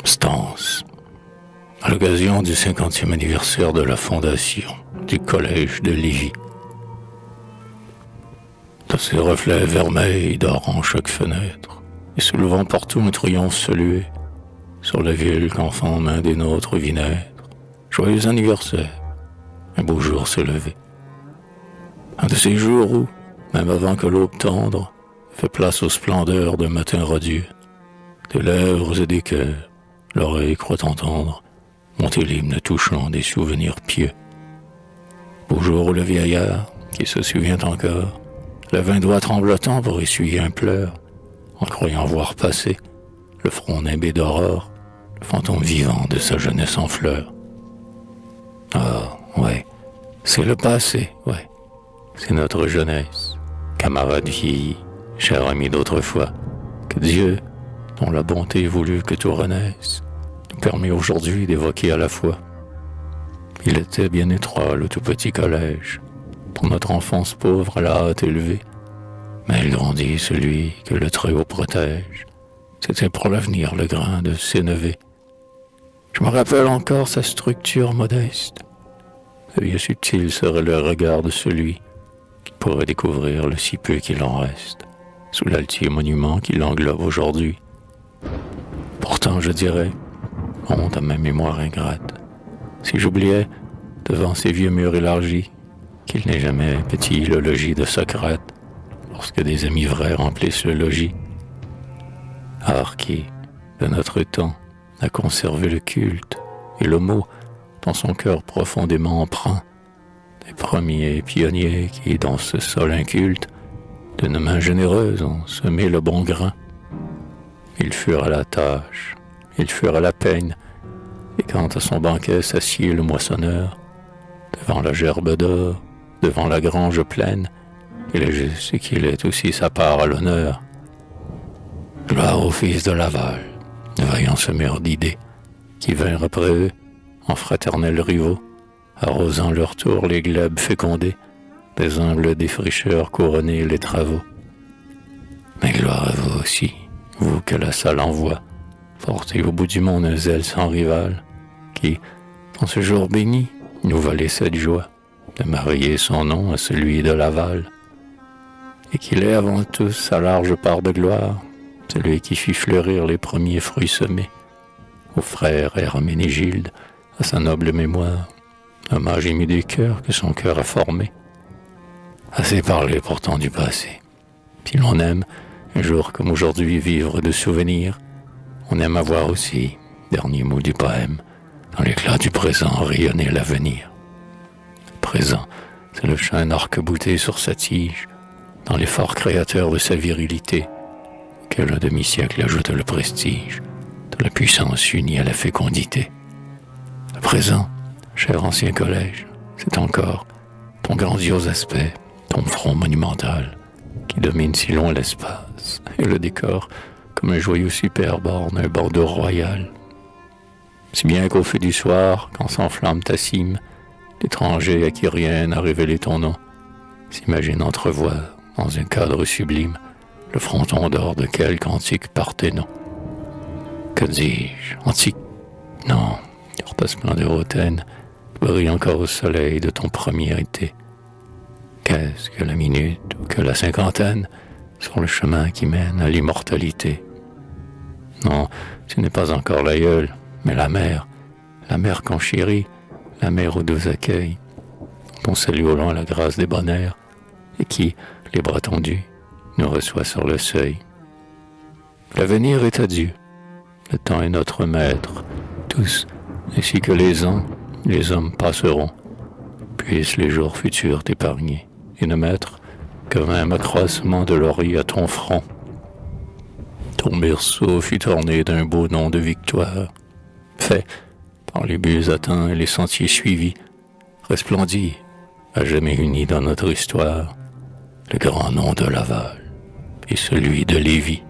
Stance, à l'occasion du 50e anniversaire de la fondation du collège de Lévis. De ses reflets vermeils d'or en chaque fenêtre, et soulevant partout un triomphe salué, sur la ville qu'enfant main des nôtres vit naître. Joyeux anniversaire, un beau jour s'est levé. Un de ces jours où, même avant que l'aube tendre, fait place aux splendeurs d'un matin radieux, des lèvres et des cœurs, l'oreille croit entendre monter l'hymne touchant des souvenirs pieux. Beau jour où le vieillard, qui se souvient encore, lève un doigt tremblotant pour essuyer un pleur, en croyant voir passer le front nimbé d'aurore, le fantôme vivant de sa jeunesse en fleurs. Ah, ouais, c'est le passé, ouais, c'est notre jeunesse, camarade vieilli, cher ami d'autrefois, que Dieu, dont la bonté voulut que tout renaisse, nous permet aujourd'hui d'évoquer à la fois. Il était bien étroit, le tout petit collège, pour notre enfance pauvre à la hâte élevée, mais il grandit celui que le Très-Haut protège. C'était pour l'avenir le grain de ses neveux. Je me rappelle encore sa structure modeste. Bien subtil serait le regard de celui qui pourrait découvrir le si peu qu'il en reste, sous l'altier monument qui l'englobe aujourd'hui. Pourtant, je dirais, honte à ma mémoire ingrate, si j'oubliais, devant ces vieux murs élargis, qu'il n'est jamais petit le logis de Socrate, lorsque des amis vrais remplissent le logis. Art qui, de notre temps, a conservé le culte et le mot dans son cœur profondément emprunt, des premiers pionniers qui, dans ce sol inculte, d'une main généreuse ont semé le bon grain. Ils furent à la tâche, ils furent à la peine, et quand à son banquet s'assied le moissonneur, devant la gerbe d'or, devant la grange pleine, il est juste qu'il ait aussi sa part à l'honneur. Gloire aux fils de Laval, vaillants semeurs d'idées, qui vinrent après eux, en fraternels rivaux, arrosant leur tour les glèbes fécondés, des humbles défricheurs couronner les travaux. Mais gloire à vous aussi, vous que la salle envoie, portez au bout du monde un zèle sans rival, qui, en ce jour béni, nous valait cette joie de marier son nom à celui de Laval, et qu'il est avant tous sa large part de gloire, celui qui fit fleurir les premiers fruits semés, au frère Herménégilde, à sa noble mémoire, hommage ému des cœurs que son cœur a formé. Assez parlé pourtant du passé. Si l'on aime, un jour comme aujourd'hui, vivre de souvenirs, on aime avoir aussi, dernier mot du poème, dans l'éclat du présent rayonner l'avenir. Présent, c'est le chêne arc-bouté sur sa tige, dans l'effort créateur de sa virilité, auquel un demi-siècle ajoute le prestige de la puissance unie à la fécondité. À présent, cher ancien collège, c'est encore ton grandiose aspect, ton front monumental, qui domine si loin l'espace, et le décor comme un joyau superbe orne un bordeaux royal. Si bien qu'au feu du soir, quand s'enflamme ta cime, l'étranger à qui rien n'a révélé ton nom, s'imagine entrevoir, dans un cadre sublime, le fronton d'or de quelque antique Parthénon. Que dis-je, antique? Non, car ta splendeur hautaine brille encore au soleil de ton premier été. Qu'est-ce que la minute ou que la cinquantaine sur le chemin qui mène à l'immortalité? Non, tu n'es pas encore l'aïeul, mais la mère qu'on chérit, la mère aux doux accueils, qu'on salue au loin la grâce des bonheurs, et qui, les bras tendus, nous reçoit sur le seuil. L'avenir est à Dieu, le temps est notre maître, tous, ainsi que les ans, les hommes passeront, puissent les jours futurs t'épargner, et ne mettre que même accroissement de laurier à ton front. Ton berceau fut orné d'un beau nom de victoire, fait par les buts atteints et les sentiers suivis, resplendit, à jamais uni dans notre histoire, le grand nom de Laval et celui de Lévis.